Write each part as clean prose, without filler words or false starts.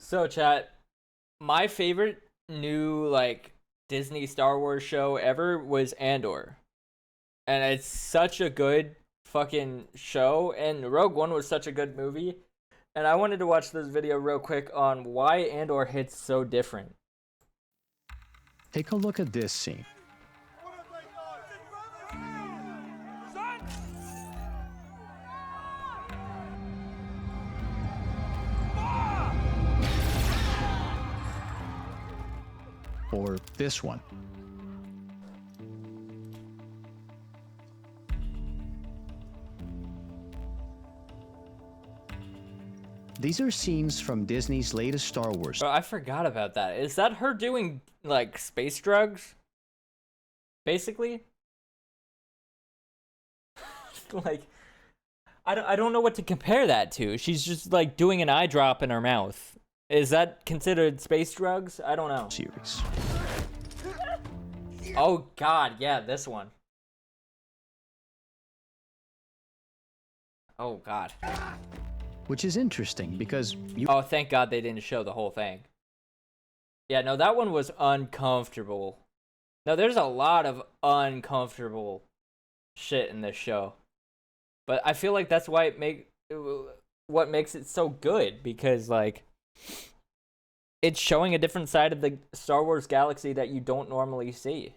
So, chat, my favorite new like Disney Star Wars show ever was Andor, and it's such a good fucking show. And Rogue One was such a good movie. And I wanted to watch this video real quick on why Andor hits so different. Take a look at this scene. Or this one. These are scenes from Disney's latest Star Wars. Bro, I forgot about that. Is that her doing like space drugs? Basically? Like, I don't know what to compare that to. She's just like doing an eye drop in her mouth. Is that considered space drugs? I don't know. Series. Oh god, yeah, this one. Oh god. Which is interesting because you Oh, thank god they didn't show the whole thing. Yeah, no, that one was uncomfortable. No, there's a lot of uncomfortable shit in this show. But I feel like that's why what makes it so good, because like it's showing a different side of the Star Wars galaxy that you don't normally see.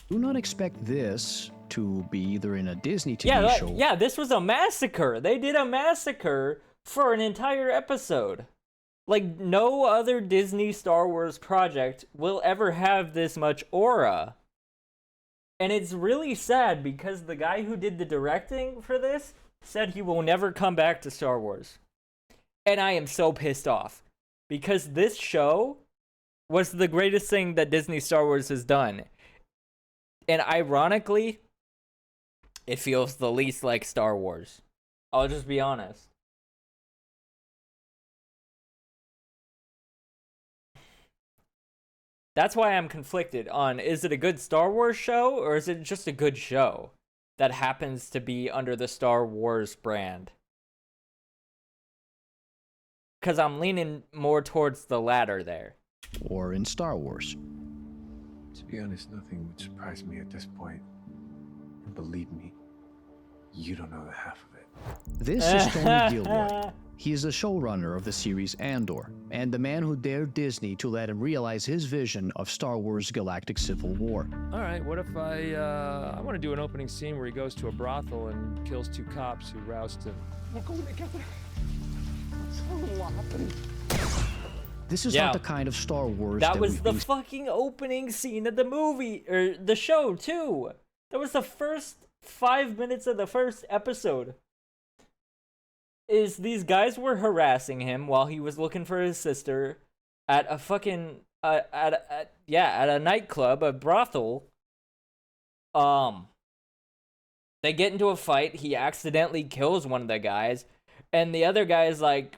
do not expect this to be either in a Disney TV show. Yeah, this was a massacre. They did a massacre for an entire episode. Like, no other Disney Star Wars project will ever have this much aura. And it's really sad because the guy who did the directing for this said he will never come back to Star Wars. And I am so pissed off because this show was the greatest thing that Disney Star Wars has done. And ironically, it feels the least like Star Wars. I'll just be honest. That's why I'm conflicted on, is it a good Star Wars show or is it just a good show that happens to be under the Star Wars brand? Because I'm leaning more towards the latter there. Or in Star Wars. To be honest, nothing would surprise me at this point. And believe me, you don't know the half of it. This is Tony Gilroy. He is the showrunner of the series Andor, and the man who dared Disney to let him realize his vision of Star Wars Galactic Civil War. All right, what if I want to do an opening scene where he goes to a brothel and kills two cops who roused him. We're going together. What happened? This is not the kind of Star Wars that was we've the been... fucking opening scene of the movie, or the show, too. That was the first 5 minutes of the first episode. Is these guys were harassing him while he was looking for his sister at a fucking at a nightclub, a brothel. They get into a fight. He accidentally kills one of the guys, and the other guy is like,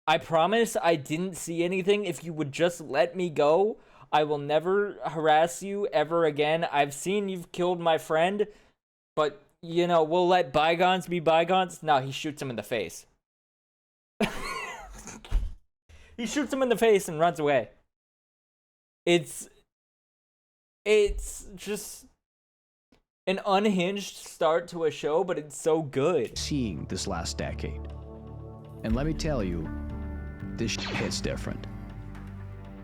I promise I didn't see anything. If you would just let me go, I will never harass you ever again. I've seen you've killed my friend, but, you know, we'll let bygones be bygones. No, he shoots him in the face. He shoots him in the face and runs away. It's just an unhinged start to a show, but it's so good. Seeing this last decade. And let me tell you, this shit hits different.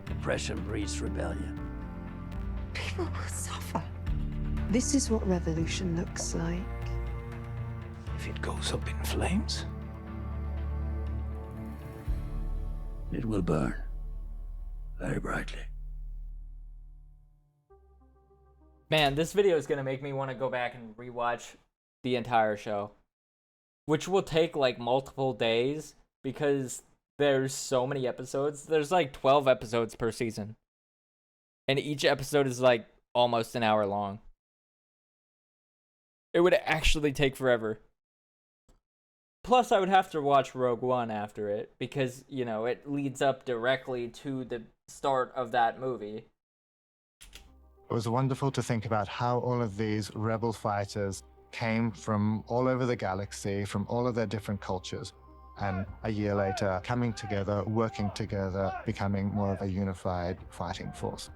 Oppression breeds rebellion. People will suffer. This is what revolution looks like. If it goes up in flames, it will burn very brightly. Man, this video is gonna make me want to go back and rewatch the entire show, which will take like multiple days because there's so many episodes. There's like 12 episodes per season, and each episode is like almost an hour long. It would actually take forever. Plus, I would have to watch Rogue One after it because, you know, it leads up directly to the start of that movie. It was wonderful to think about how all of these rebel fighters came from all over the galaxy, from all of their different cultures, and a year later, coming together, working together, becoming more of a unified fighting force.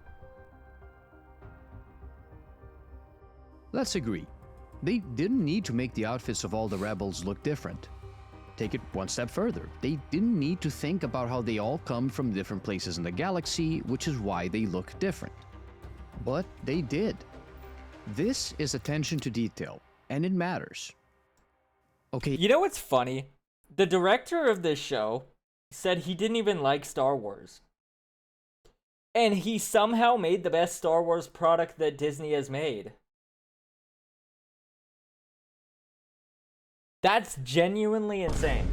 Let's agree. They didn't need to make the outfits of all the rebels look different. Take it one step further. They didn't need to think about how they all come from different places in the galaxy, which is why they look different. But they did. This is attention to detail, and it matters. Okay. You know what's funny? The director of this show said he didn't even like Star Wars. And he somehow made the best Star Wars product that Disney has made. That's genuinely insane.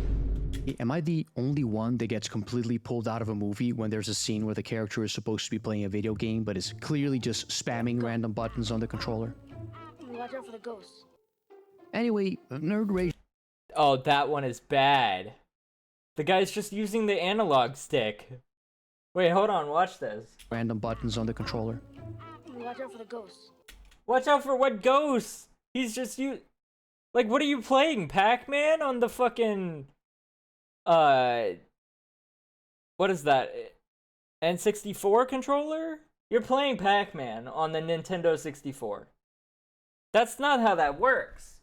Am I the only one that gets completely pulled out of a movie when there's a scene where the character is supposed to be playing a video game but is clearly just spamming random buttons on the controller? Watch out for the ghosts. Anyway, Nerd Rage. Oh, that one is bad. The guy's just using the analog stick. Wait, hold on, watch this. Random buttons on the controller. Watch out for the ghosts. Watch out for what ghosts? He's just like, what are you playing? Pac-Man on the fucking what is that? N64 controller? You're playing Pac-Man on the Nintendo 64. That's not how that works.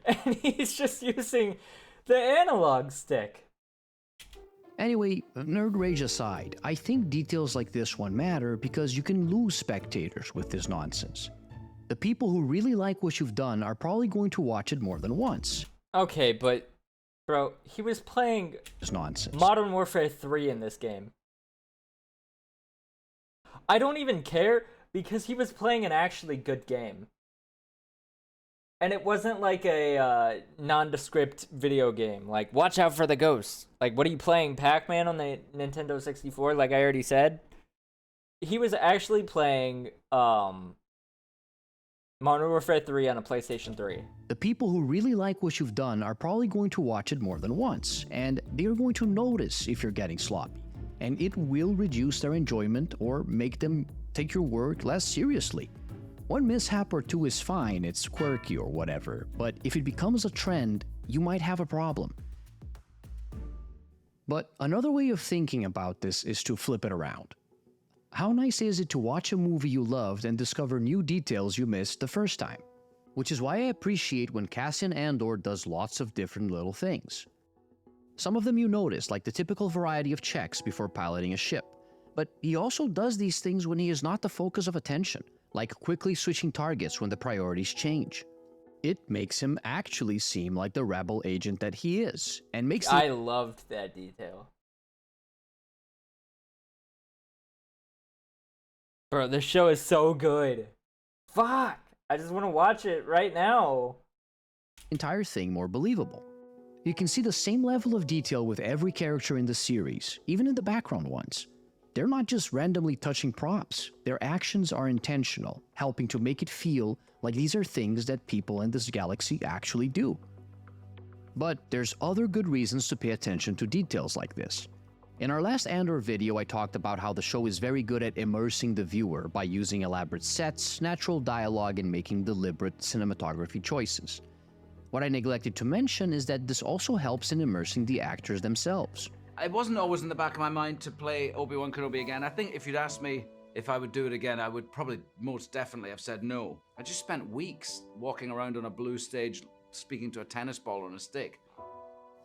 And he's just using the analog stick. Anyway, Nerd Rage aside, I think details like this one matter because you can lose spectators with this nonsense. The people who really like what you've done are probably going to watch it more than once. Okay, but bro, he was playing It's nonsense. Modern Warfare 3 in this game. I don't even care because he was playing an actually good game. And it wasn't like a nondescript video game. Like, watch out for the ghosts. Like, what are you playing? Pac-Man on the Nintendo 64, like I already said? He was actually playing Modern Warfare 3 on a PlayStation 3. The people who really like what you've done are probably going to watch it more than once, and they're going to notice if you're getting sloppy. And it will reduce their enjoyment or make them take your work less seriously. One mishap or two is fine, it's quirky or whatever, but if it becomes a trend, you might have a problem. But another way of thinking about this is to flip it around. How nice is it to watch a movie you loved and discover new details you missed the first time? Which is why I appreciate when Cassian Andor does lots of different little things. Some of them you notice, like the typical variety of checks before piloting a ship. But he also does these things when he is not the focus of attention, like quickly switching targets when the priorities change. It makes him actually seem like the rebel agent that he is, and makes I loved that detail. Bro, this show is so good. Fuck! I just want to watch it right now. the entire thing more believable. You can see the same level of detail with every character in the series, even in the background ones. They're not just randomly touching props, their actions are intentional, helping to make it feel like these are things that people in this galaxy actually do. But there's other good reasons to pay attention to details like this. In our last Andor video, I talked about how the show is very good at immersing the viewer by using elaborate sets, natural dialogue, and making deliberate cinematography choices. What I neglected to mention is that this also helps in immersing the actors themselves. It wasn't always in the back of my mind to play Obi-Wan Kenobi again. I think if you'd asked me if I would do it again, I would probably most definitely have said no. I just spent weeks walking around on a blue stage speaking to a tennis ball on a stick.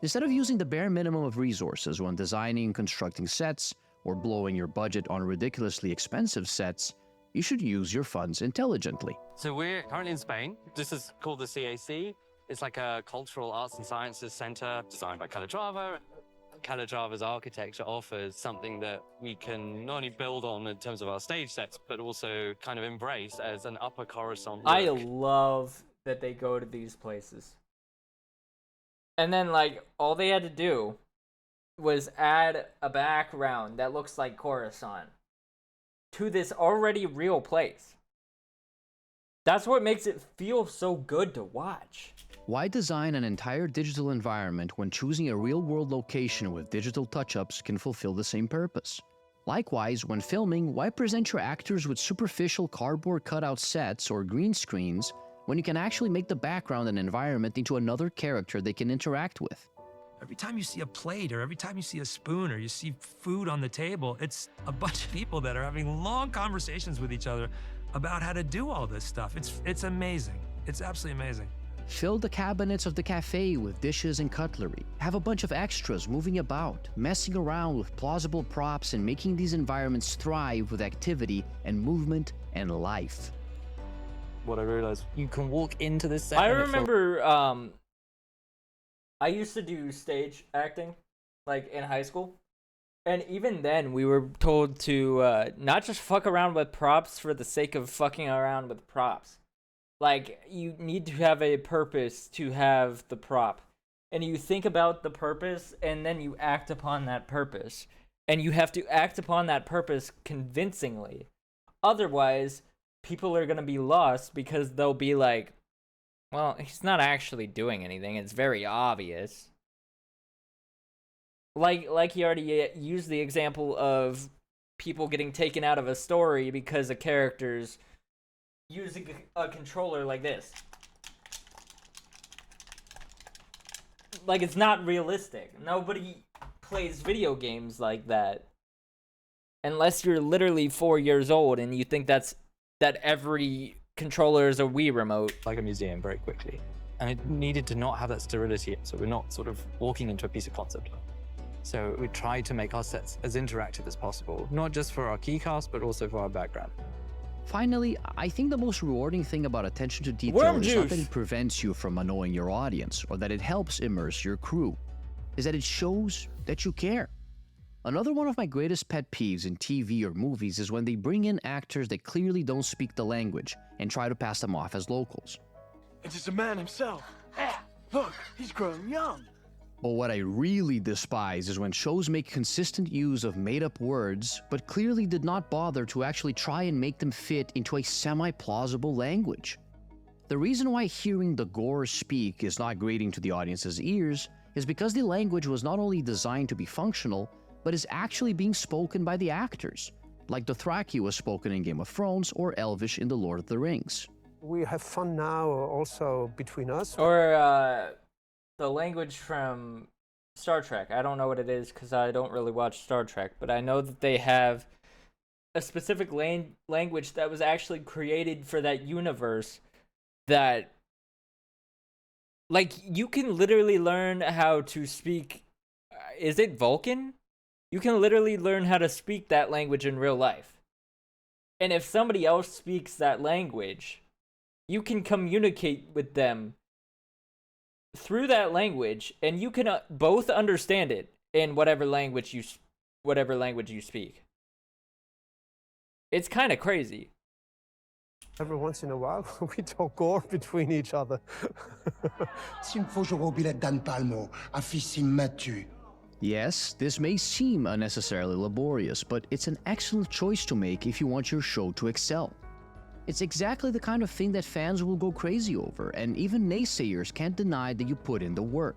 Instead of using the bare minimum of resources when designing and constructing sets, or blowing your budget on ridiculously expensive sets, you should use your funds intelligently. So we're currently in Spain. This is called the CAC. It's like a cultural arts and sciences center designed by Calatrava. Calatrava's architecture offers something that we can not only build on in terms of our stage sets, but also kind of embrace as an upper Coruscant look. I love that they go to these places. And then, like, all they had to do was add a background that looks like Coruscant to this already real place. That's what makes it feel so good to watch. Why design an entire digital environment when choosing a real-world location with digital touch-ups can fulfill the same purpose? Likewise, when filming, why present your actors with superficial cardboard cutout sets or green screens when you can actually make the background and environment into another character they can interact with? Every time you see a plate or every time you see a spoon or you see food on the table, it's a bunch of people that are having long conversations with each other about how to do all this stuff. It's amazing. It's absolutely amazing. Fill the cabinets of the cafe with dishes and cutlery. Have a bunch of extras moving about, messing around with plausible props and making these environments thrive with activity and movement and life. What I realized, you can walk into this set. I and it feels- remember I used to do stage acting, like in high school. And even then, we were told to not just fuck around with props for the sake of fucking around with props. Like, you need to have a purpose to have the prop. And you think about the purpose, and then you act upon that purpose. And you have to act upon that purpose convincingly. Otherwise, people are going to be lost because they'll be like, well, he's not actually doing anything. It's very obvious. Like he already used the example of people getting taken out of a story because a character's using a controller like this. Like, it's not realistic. Nobody plays video games like that. Unless you're literally 4 years old and you think that every controller is a Wii remote. Like a museum very quickly. And it needed to not have that sterility, so we're not sort of walking into a piece of concept art. So we tried to make our sets as interactive as possible, not just for our keycast, but also for our background. Finally, I think the most rewarding thing about attention to detail Worm is not that juice. it prevents you from annoying your audience or that it helps immerse your crew, is that it shows that you care. Another one of my greatest pet peeves in TV or movies is when they bring in actors that clearly don't speak the language and try to pass them off as locals. It is a man himself. Look, he's grown young. But what I really despise is when shows make consistent use of made-up words, but clearly did not bother to actually try and make them fit into a semi-plausible language. The reason why hearing the Gore speak is not grating to the audience's ears is because the language was not only designed to be functional, but is actually being spoken by the actors, like Dothraki was spoken in Game of Thrones or Elvish in The Lord of the Rings. We have fun now also between us. Or the language from Star Trek. I don't know what it is because I don't really watch Star Trek, but I know that they have a specific language that was actually created for that universe that, like, you can literally learn how to speak. Is it Vulcan? You can literally learn how to speak that language in real life. And if somebody else speaks that language, you can communicate with them through that language, and you can both understand it in whatever language you speak. It's kind of crazy. Every once in a while, we talk Gore between each other. Yes, this may seem unnecessarily laborious, but it's an excellent choice to make if you want your show to excel. It's exactly the kind of thing that fans will go crazy over, and even naysayers can't deny that you put in the work.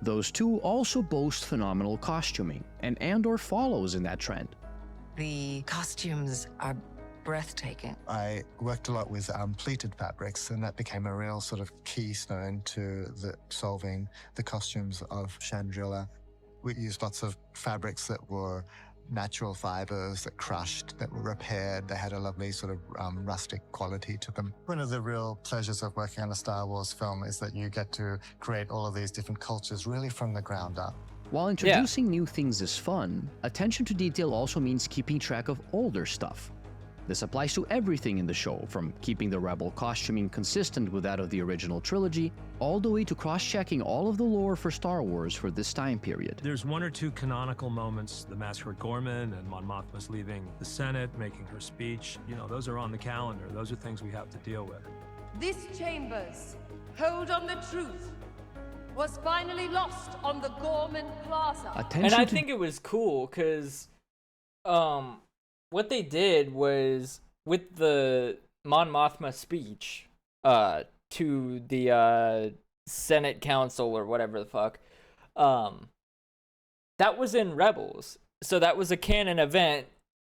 Those two also boast phenomenal costuming, and Andor follows in that trend. The costumes are breathtaking. I worked a lot with pleated fabrics, and that became a real sort of keystone to solving the costumes of Shangri-La. We used lots of fabrics that were natural fibers that crushed, that were repaired. They had a lovely sort of rustic quality to them. One of the real pleasures of working on a Star Wars film is that you get to create all of these different cultures really from the ground up. While introducing new things is fun, attention to detail also means keeping track of older stuff. This applies to everything in the show, from keeping the Rebel costuming consistent with that of the original trilogy, all the way to cross-checking all of the lore for Star Wars for this time period. There's one or two canonical moments, the Massacre at Gorman and Mon Mothma's leaving the Senate, making her speech. You know, those are on the calendar. Those are things we have to deal with. This Chambers, hold on the truth, was finally lost on the Gorman Plaza. And I think it was cool because what they did was, with the Mon Mothma speech to the Senate Council or whatever the fuck, that was in Rebels. So that was a canon event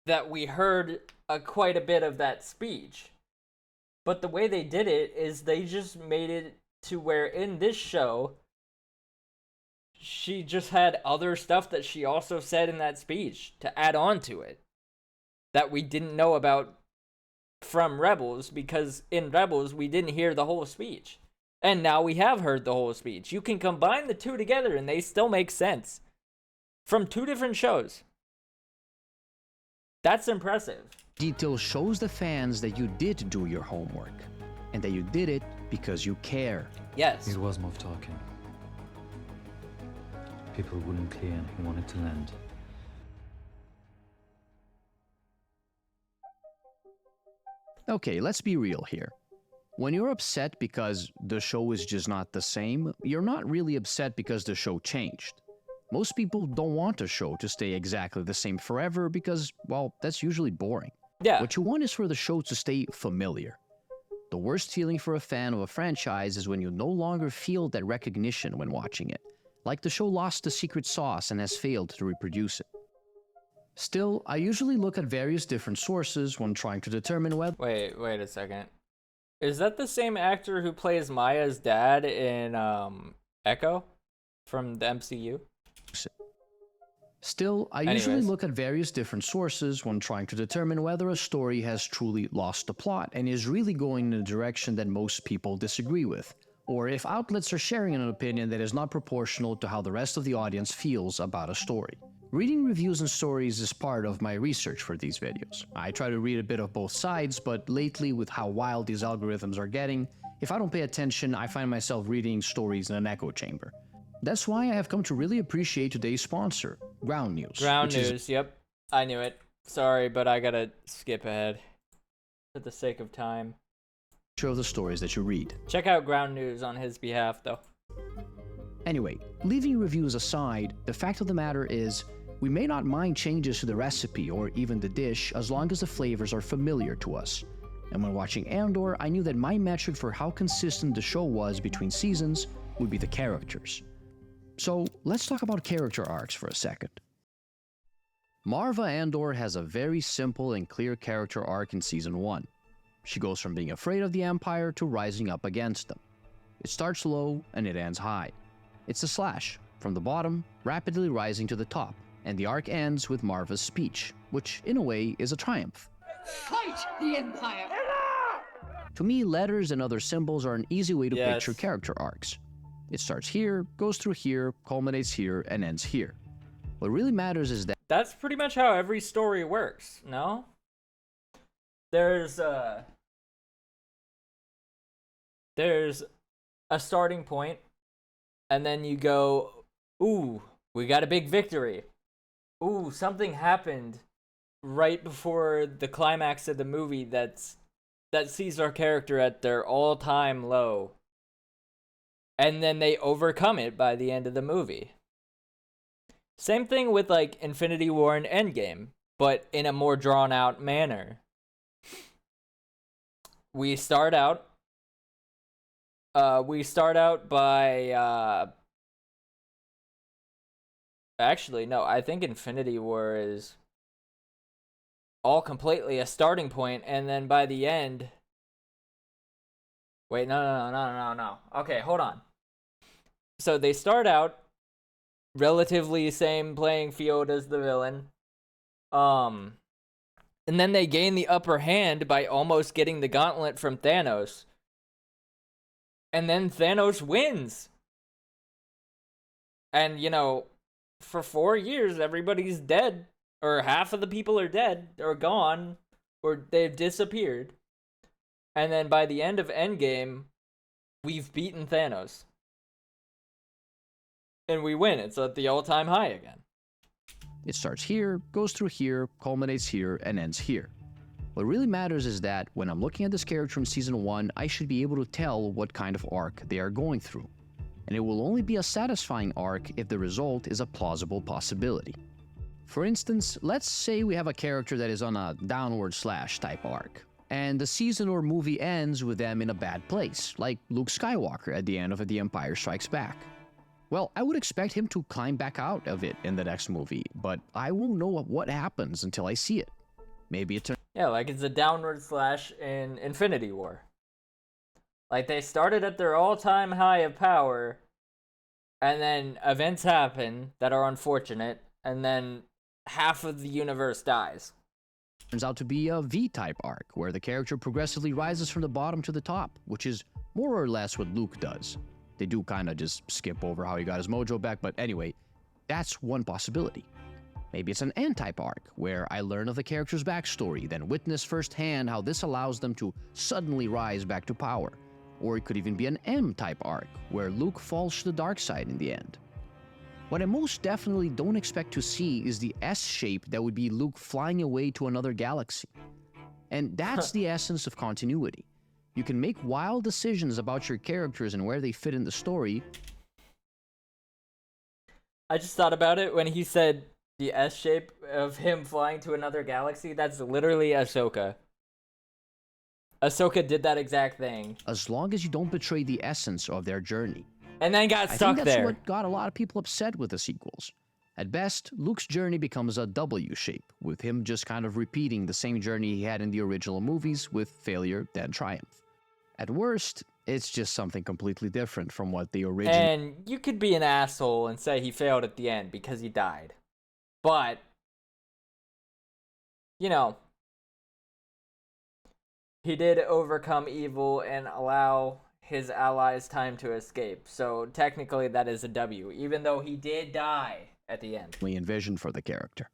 that we heard quite a bit of that speech. But the way they did it is they just made it to where in this show, she just had other stuff that she also said in that speech to add on to it that we didn't know about from Rebels, because in Rebels we didn't hear the whole speech. And now we have heard the whole speech. You can combine the two together and they still make sense. From two different shows. That's impressive. Detail shows the fans that you did do your homework, and that you did it because you care. Yes. It was Moff talking. People wouldn't clear and he wanted to land. Okay, let's be real here. When you're upset because the show is just not the same, you're not really upset because the show changed. Most people don't want a show to stay exactly the same forever because, well, that's usually boring. Yeah. What you want is for the show to stay familiar. The worst feeling for a fan of a franchise is when you no longer feel that recognition when watching it, like the show lost the secret sauce and has failed to reproduce it. Still, I usually look at various different sources when trying to determine whether— Wait a second. Is that the same actor who plays Maya's dad in Echo from the MCU? Still, I usually look at various different sources when trying to determine whether a story has truly lost the plot and is really going in a direction that most people disagree with, or if outlets are sharing an opinion that is not proportional to how the rest of the audience feels about a story. Reading reviews and stories is part of my research for these videos. I try to read a bit of both sides, but lately with how wild these algorithms are getting, if I don't pay attention, I find myself reading stories in an echo chamber. That's why I have come to really appreciate today's sponsor, Ground News. Ground News, yep. I knew it. Sorry, but I gotta skip ahead for the sake of time. Show the stories that you read. Check out Ground News on his behalf, though. Anyway, leaving reviews aside, the fact of the matter is, we may not mind changes to the recipe or even the dish as long as the flavors are familiar to us. And when watching Andor, I knew that my metric for how consistent the show was between seasons would be the characters. So, let's talk about character arcs for a second. Marva Andor has a very simple and clear character arc in Season 1. She goes from being afraid of the Empire to rising up against them. It starts low and it ends high. It's a slash, from the bottom, rapidly rising to the top, and the arc ends with Marva's speech, which in a way is a triumph. Fight the Empire! To me, letters and other symbols are an easy way to picture character arcs. It starts here, goes through here, culminates here, and ends here. What really matters is that— That's pretty much how every story works, no? There's a starting point, and then you go, ooh, we got a big victory. Ooh, something happened right before the climax of the movie that sees our character at their all-time low. And then they overcome it by the end of the movie. Same thing with like Infinity War and Endgame, but in a more drawn out manner. We start out by actually no, I think Infinity War is all completely a starting point, and then by the end, wait, no. Okay, hold on. So they start out relatively same playing field as the villain. And then they gain the upper hand by almost getting the gauntlet from Thanos. And then Thanos wins. And, you know, for 4 years, everybody's dead. Or half of the people are dead, or gone, or they've disappeared. And then by the end of Endgame, we've beaten Thanos. And we win. It's at the all-time high again. it starts here, goes through here, culminates here, and ends here. What really matters is that when I'm looking at this character from Season 1, I should be able to tell what kind of arc they are going through. And it will only be a satisfying arc if the result is a plausible possibility. For instance, let's say we have a character that is on a downward slash type arc, and the season or movie ends with them in a bad place, like Luke Skywalker at the end of The Empire Strikes Back. Well, I would expect him to climb back out of it in the next movie, but I won't know what happens until I see it. Maybe it turns— Yeah, like it's a downward slash in Infinity War. Like they started at their all-time high of power, and then events happen that are unfortunate, and then half of the universe dies. Turns out to be a V-type arc, where the character progressively rises from the bottom to the top, which is more or less what Luke does. They do kind of just skip over how he got his mojo back, but anyway, that's one possibility. Maybe it's an N-type arc, where I learn of the character's backstory, then witness firsthand how this allows them to suddenly rise back to power. Or it could even be an M-type arc, where Luke falls to the dark side in the end. What I most definitely don't expect to see is the S shape that would be Luke flying away to another galaxy. And that's the essence of continuity. You can make wild decisions about your characters and where they fit in the story. I just thought about it when he said the S shape of him flying to another galaxy. That's literally Ahsoka. Ahsoka did that exact thing. As long as you don't betray the essence of their journey. And then got stuck there. I think that's what got a lot of people upset with the sequels. At best, Luke's journey becomes a W shape, with him just kind of repeating the same journey he had in the original movies, with failure, then triumph. At worst, it's just something completely different from what the original... And you could be an asshole and say he failed at the end because he died. But, you know, he did overcome evil and allow his allies time to escape. So technically that is a W, even though he did die at the end. ...we envisioned for the character.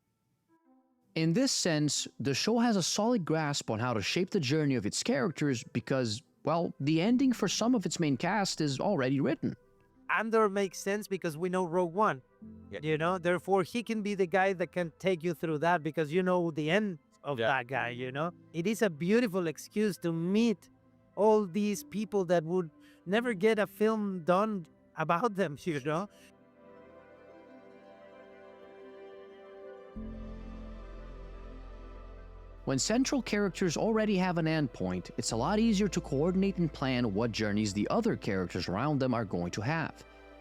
In this sense, the show has a solid grasp on how to shape the journey of its characters because, well, the ending for some of its main cast is already written. Andor makes sense because we know Rogue One, you know? Therefore, he can be the guy that can take you through that because you know the end of that guy, you know? It is a beautiful excuse to meet all these people that would never get a film done about them, you know? When central characters already have an endpoint, it's a lot easier to coordinate and plan what journeys the other characters around them are going to have,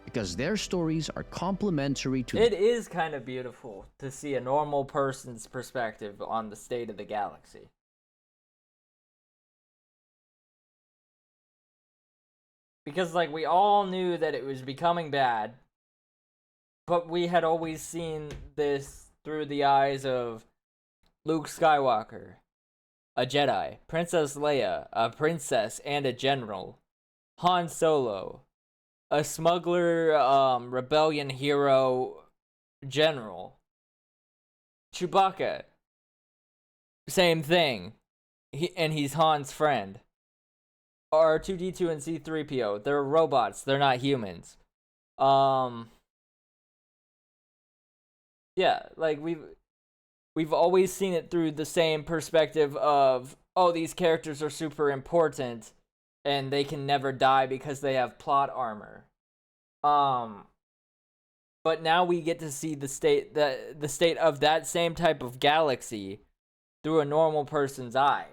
because their stories are complementary to... It is kind of beautiful to see a normal person's perspective on the state of the galaxy. Because, like, we all knew that it was becoming bad, but we had always seen this through the eyes of Luke Skywalker, a Jedi, Princess Leia, a princess and a general, Han Solo, a smuggler, rebellion hero, general, Chewbacca, same thing, he's Han's friend. R2-D2 and C-3PO, they're robots, they're not humans. Yeah, like we've always seen it through the same perspective of, oh, these characters are super important and they can never die because they have plot armor. But now we get to see the state of that same type of galaxy through a normal person's eyes.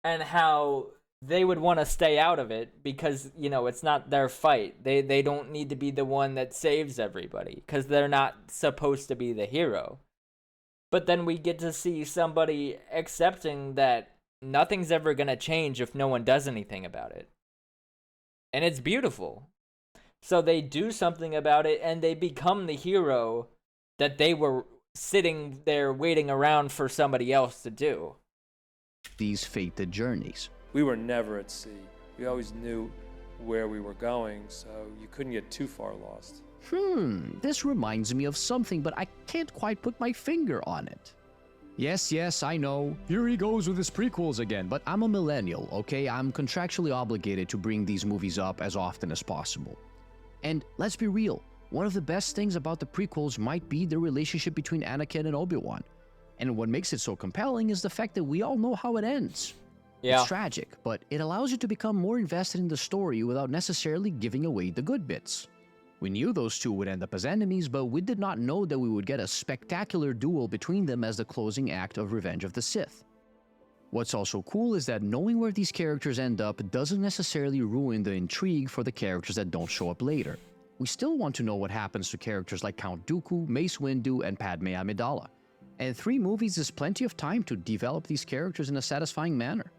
And how they would want to stay out of it because, you know, it's not their fight. They don't need to be the one that saves everybody because they're not supposed to be the hero. But then we get to see somebody accepting that nothing's ever going to change if no one does anything about it. And it's beautiful. So they do something about it and they become the hero that they were sitting there waiting around for somebody else to do. These fated journeys. We were never at sea. We always knew where we were going, so you couldn't get too far lost. This reminds me of something, but I can't quite put my finger on it. Yes, I know. Here he goes with his prequels again, but I'm a millennial, okay? I'm contractually obligated to bring these movies up as often as possible. And let's be real, one of the best things about the prequels might be the relationship between Anakin and Obi-Wan. And what makes it so compelling is the fact that we all know how it ends. Yeah. It's tragic, but it allows you to become more invested in the story without necessarily giving away the good bits. We knew those two would end up as enemies, but we did not know that we would get a spectacular duel between them as the closing act of Revenge of the Sith. What's also cool is that knowing where these characters end up doesn't necessarily ruin the intrigue for the characters that don't show up later. We still want to know what happens to characters like Count Dooku, Mace Windu, and Padme Amidala. And 3 movies is plenty of time to develop these characters in a satisfying manner.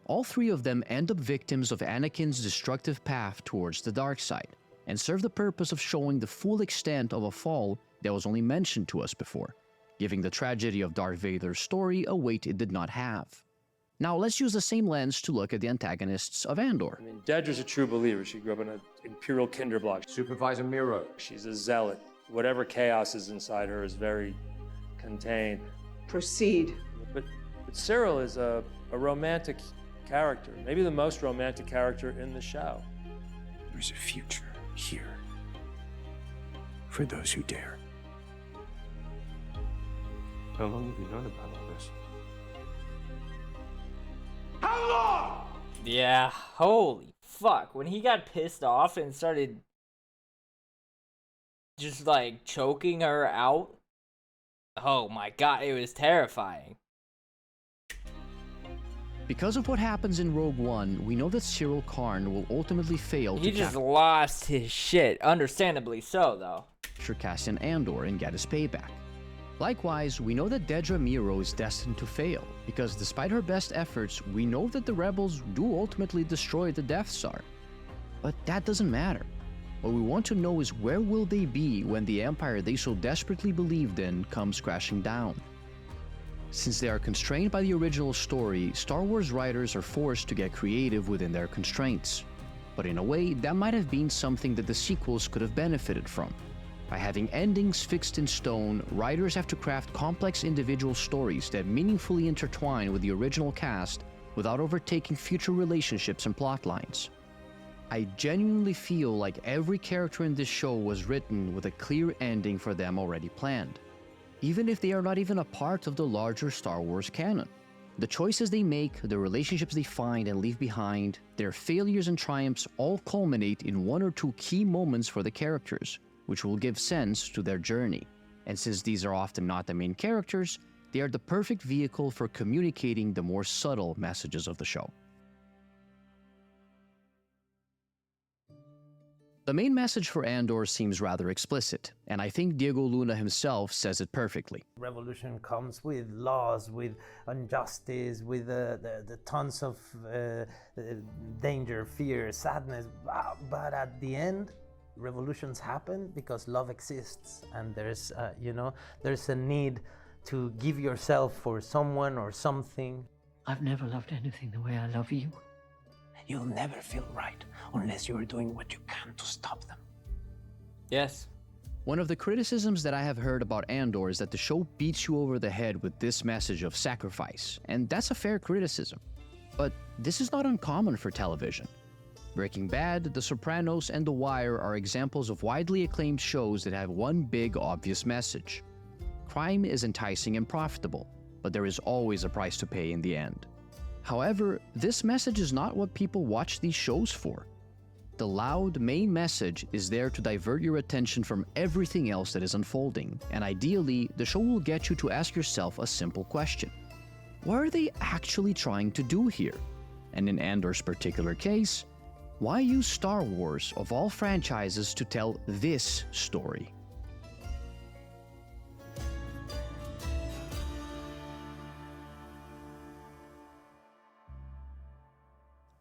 All 3 of them end up victims of Anakin's destructive path towards the dark side. and serve the purpose of showing the full extent of a fall that was only mentioned to us before, giving the tragedy of Darth Vader's story a weight it did not have. Now let's use the same lens to look at the antagonists of Andor. I mean, Dedra's a true believer. She grew up in an Imperial kinderblock. Supervisor Miro. She's a zealot. Whatever chaos is inside her is very contained. Proceed. But Cyril is a romantic character, maybe the most romantic character in the show. There's a future here for those who dare. How long have you known about all this? How long? Yeah, holy fuck. When he got pissed off and started just like choking her out, oh my god, it was terrifying. Because of what happens in Rogue One, we know that Cyril Karn will ultimately fail He just lost his shit, understandably so though. capture Cassian Andor and get his payback. Likewise, we know that Dedra Meero is destined to fail, because despite her best efforts, we know that the rebels do ultimately destroy the Death Star. But that doesn't matter. What we want to know is where will they be when the Empire they so desperately believed in comes crashing down. Since they are constrained by the original story, Star Wars writers are forced to get creative within their constraints. But in a way, that might have been something that the sequels could have benefited from. By having endings fixed in stone, writers have to craft complex individual stories that meaningfully intertwine with the original cast without overtaking future relationships and plot lines. I genuinely feel like every character in this show was written with a clear ending for them already planned, even if they are not even a part of the larger Star Wars canon. The choices they make, the relationships they find and leave behind, their failures and triumphs all culminate in one or two key moments for the characters, which will give sense to their journey. And since these are often not the main characters, they are the perfect vehicle for communicating the more subtle messages of the show. The main message for Andor seems rather explicit, and I think Diego Luna himself says it perfectly. Revolution comes with laws, with injustice, with the tons of danger, fear, sadness, but at the end, revolutions happen because love exists, and there's there's a need to give yourself for someone or something. I've never loved anything the way I love you. You'll never feel right unless you're doing what you can to stop them. Yes. One of the criticisms that I have heard about Andor is that the show beats you over the head with this message of sacrifice, and that's a fair criticism. But this is not uncommon for television. Breaking Bad, The Sopranos, and The Wire are examples of widely acclaimed shows that have one big, obvious message. Crime is enticing and profitable, but there is always a price to pay in the end. However, this message is not what people watch these shows for. The loud main message is there to divert your attention from everything else that is unfolding, and ideally, the show will get you to ask yourself a simple question. What are they actually trying to do here? And in Andor's particular case, why use Star Wars, of all franchises, to tell this story?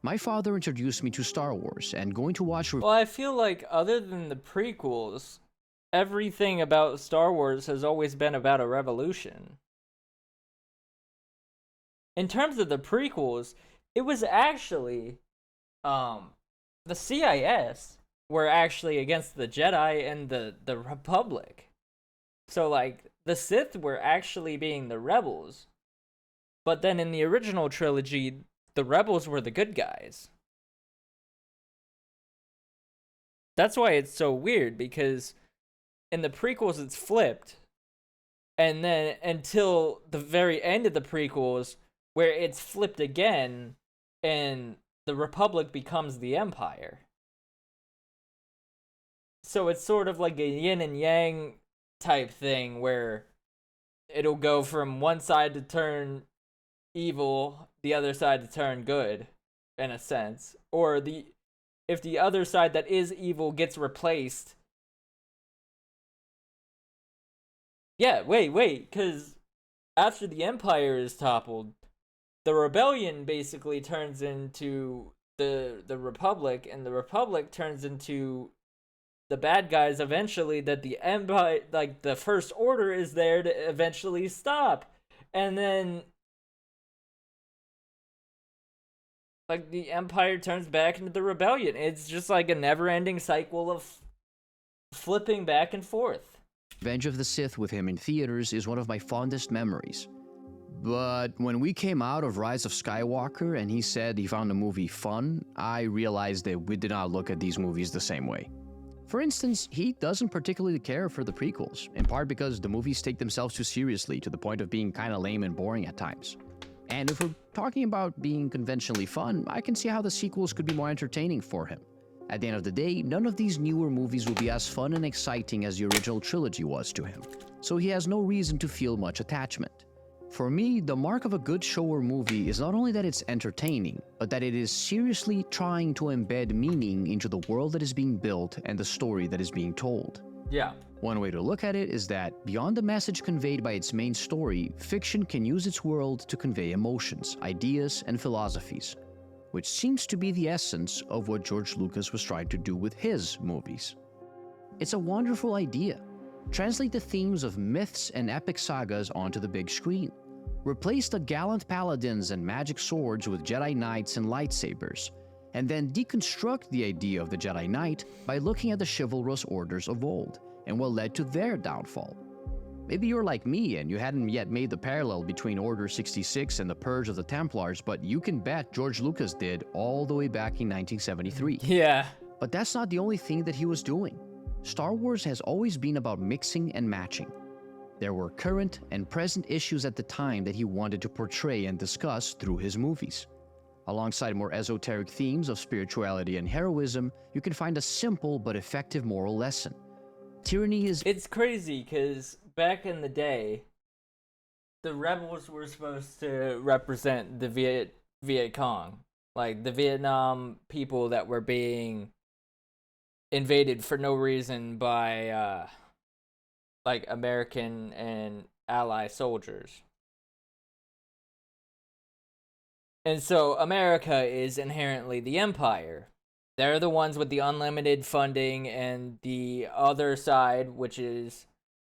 My father introduced me to Star Wars, and going to watch... Well, I feel like other than the prequels, everything about Star Wars has always been about a revolution. In terms of the prequels, it was actually, the CIS were actually against the Jedi and the Republic. So, like, the Sith were actually being the rebels. But then in the original trilogy, the rebels were the good guys. That's why it's so weird, because in the prequels it's flipped. And then until the very end of the prequels, where it's flipped again, and the Republic becomes the Empire. So it's sort of like a yin and yang type thing, where it'll go from one side to turn evil, the other side to turn good, in a sense. Or if the other side that is evil gets replaced. Yeah, wait, because after the Empire is toppled, the Rebellion basically turns into the Republic, and the Republic turns into the bad guys eventually, that the Empire, like the First Order, is there to eventually stop. And then like the Empire turns back into the rebellion. It's just like a never-ending cycle of flipping back and forth. Revenge of the Sith with him in theaters is one of my fondest memories. But when we came out of Rise of Skywalker and he said he found the movie fun, I realized that we did not look at these movies the same way. For instance, he doesn't particularly care for the prequels, in part because the movies take themselves too seriously to the point of being kinda lame and boring at times. And if we're talking about being conventionally fun, I can see how the sequels could be more entertaining for him. At the end of the day, none of these newer movies will be as fun and exciting as the original trilogy was to him, so he has no reason to feel much attachment. For me, the mark of a good show or movie is not only that it's entertaining, but that it is seriously trying to embed meaning into the world that is being built and the story that is being told. Yeah. One way to look at it is that, beyond the message conveyed by its main story, fiction can use its world to convey emotions, ideas, and philosophies, which seems to be the essence of what George Lucas was trying to do with his movies. It's a wonderful idea. Translate the themes of myths and epic sagas onto the big screen. Replace the gallant paladins and magic swords with Jedi Knights and lightsabers, and then deconstruct the idea of the Jedi Knight by looking at the chivalrous orders of old, and what led to their downfall. Maybe you're like me and you hadn't yet made the parallel between Order 66 and the Purge of the Templars, but you can bet George Lucas did all the way back in 1973. Yeah. But that's not the only thing that he was doing. Star Wars has always been about mixing and matching. There were current and present issues at the time that he wanted to portray and discuss through his movies. Alongside more esoteric themes of spirituality and heroism, you can find a simple but effective moral lesson. Tyranny is... It's crazy, because back in the day, the rebels were supposed to represent the Viet Cong. Like, the Vietnam people that were being invaded for no reason by, like, American and ally soldiers. And so America is inherently the Empire. They're the ones with the unlimited funding, and the other side, which is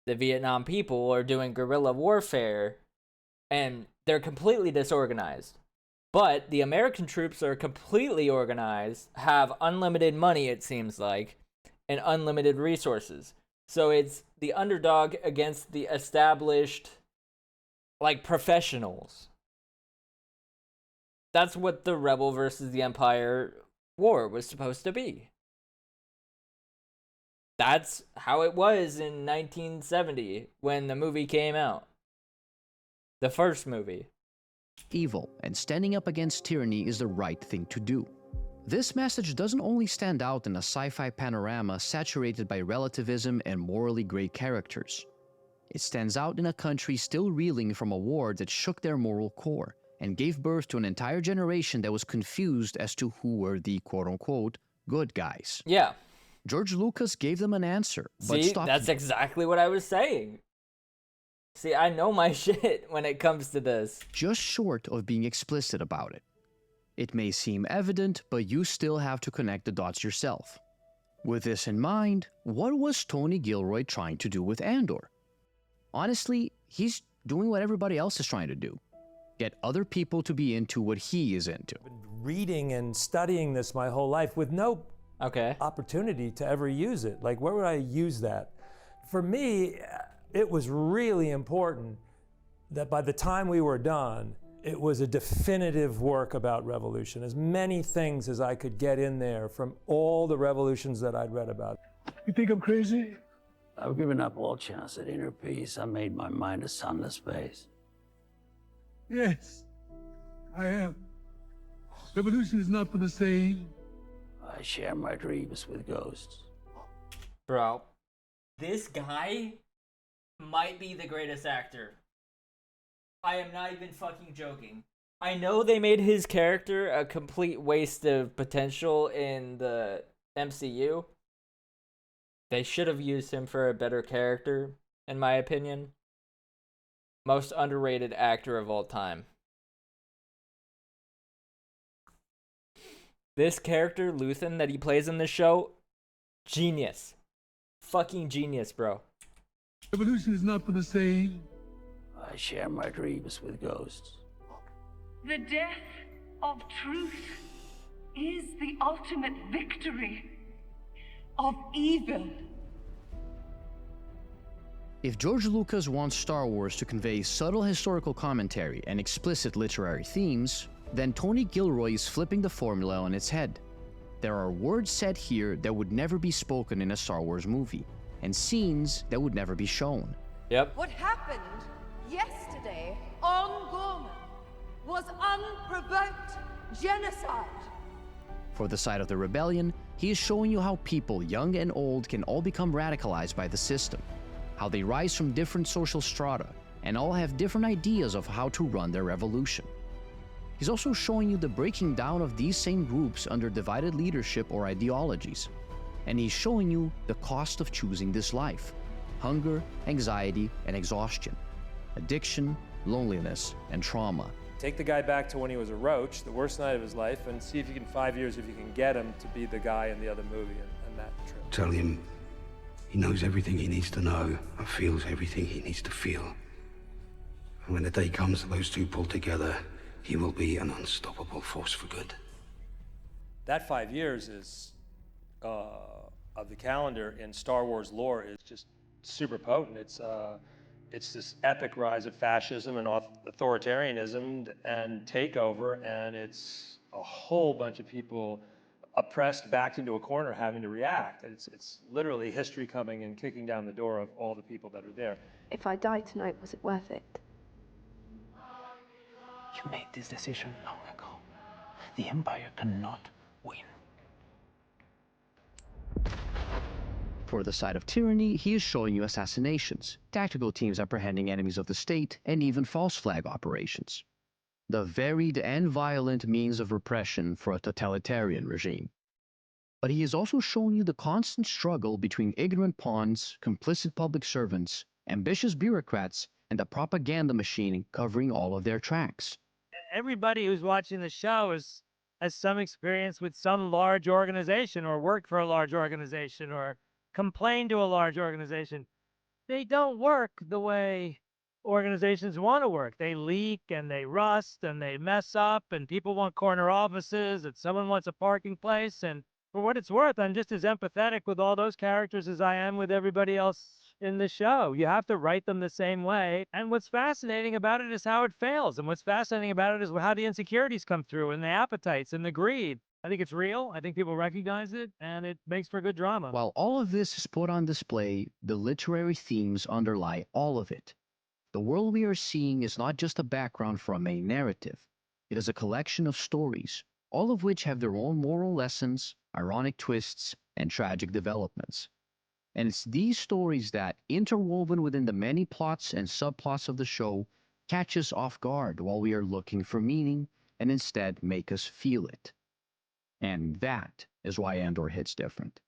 the Vietnam people, are doing guerrilla warfare, and they're completely disorganized. But the American troops are completely organized, have unlimited money, it seems like, and unlimited resources. So it's the underdog against the established, like, professionals. That's what the Rebel versus the Empire war was supposed to be. That's how it was in 1970 when the movie came out. The first movie. Evil, and standing up against tyranny is the right thing to do. This message doesn't only stand out in a sci-fi panorama saturated by relativism and morally gray characters. It stands out in a country still reeling from a war that shook their moral core and gave birth to an entire generation that was confused as to who were the quote-unquote good guys. Yeah. George Lucas gave them an answer, but See, stopped. that's exactly what I was saying. See, I know my shit when it comes to this. Just short of being explicit about it. It may seem evident, but you still have to connect the dots yourself. With this in mind, what was Tony Gilroy trying to do with Andor? Honestly, he's doing what everybody else is trying to do. Get other people to be into what he is into. I've been reading and studying this my whole life with no opportunity to ever use it. Like, where would I use that? For me, it was really important that by the time we were done, it was a definitive work about revolution. As many things as I could get in there from all the revolutions that I'd read about. You think I'm crazy? I've given up all chance at inner peace. I made my mind a sunless space. Yes, I am. Revolution is not for the same. I share my dreams with ghosts. Bro, this guy might be the greatest actor. I am not even fucking joking. I know they made his character a complete waste of potential in the MCU. They should have used him for a better character, in my opinion. Most underrated actor of all time. This character, Luthen, that he plays in this show, genius. fucking genius, bro. Revolution is not for the same. I share my dreams with ghosts. The death of truth is the ultimate victory of evil. If George Lucas wants Star Wars to convey subtle historical commentary and explicit literary themes, then Tony Gilroy is flipping the formula on its head. There are words said here that would never be spoken in a Star Wars movie, and scenes that would never be shown. Yep. What happened yesterday on Gorman was unprovoked genocide. For the side of the rebellion, he is showing you how people, young and old, can all become radicalized by the system, how they rise from different social strata, and all have different ideas of how to run their revolution. He's also showing you the breaking down of these same groups under divided leadership or ideologies. And he's showing you the cost of choosing this life: hunger, anxiety, and exhaustion, addiction, loneliness, and trauma. Take the guy back to when he was a roach, the worst night of his life, and see if you can, 5 years, if you can get him to be the guy in the other movie and that trip. Tell him he knows everything he needs to know and feels everything he needs to feel. And when the day comes that those two pull together, he will be an unstoppable force for good. That 5 years is, of the calendar in Star Wars lore, is just super potent. It's this epic rise of fascism and authoritarianism and takeover, and it's a whole bunch of people oppressed, backed into a corner, having to react. It's literally history coming and kicking down the door of all the people that are there. If I died tonight, was it worth it? You made this decision long ago. The Empire cannot win. For the side of tyranny, he is showing you assassinations, tactical teams apprehending enemies of the state, and even false flag operations. The varied and violent means of repression for a totalitarian regime. But he is also showing you the constant struggle between ignorant pawns, complicit public servants, ambitious bureaucrats, and the propaganda machine covering all of their tracks. Everybody who's watching the show has some experience with some large organization, or worked for a large organization, or complained to a large organization. They don't work the way organizations want to work. They leak and they rust and they mess up, and people want corner offices, and someone wants a parking place. And for what it's worth, I'm just as empathetic with all those characters as I am with everybody else in the show. You have to write them the same way. And what's fascinating about it is how it fails. And what's fascinating about it is how the insecurities come through, and the appetites and the greed. I think it's real. I think people recognize it, and it makes for good drama. While all of this is put on display, the literary themes underlie all of it. The world we are seeing is not just a background for a main narrative. It is a collection of stories, all of which have their own moral lessons, ironic twists, and tragic developments. And it's these stories that, interwoven within the many plots and subplots of the show, catch us off guard while we are looking for meaning, and instead make us feel it. And that is why Andor hits different.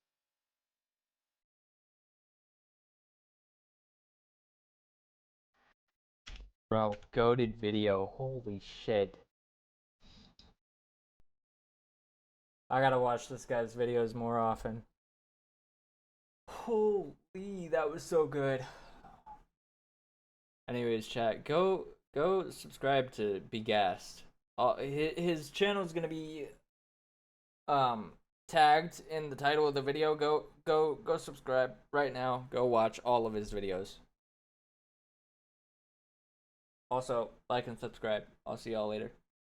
Bro, goated video. Holy shit. I gotta watch this guy's videos more often. Holy, that was so good. Anyways, chat, go subscribe to Be Gassed. His channel's gonna be tagged in the title of the video. Go subscribe right now. Go watch all of his videos. Also, like and subscribe. I'll see y'all later.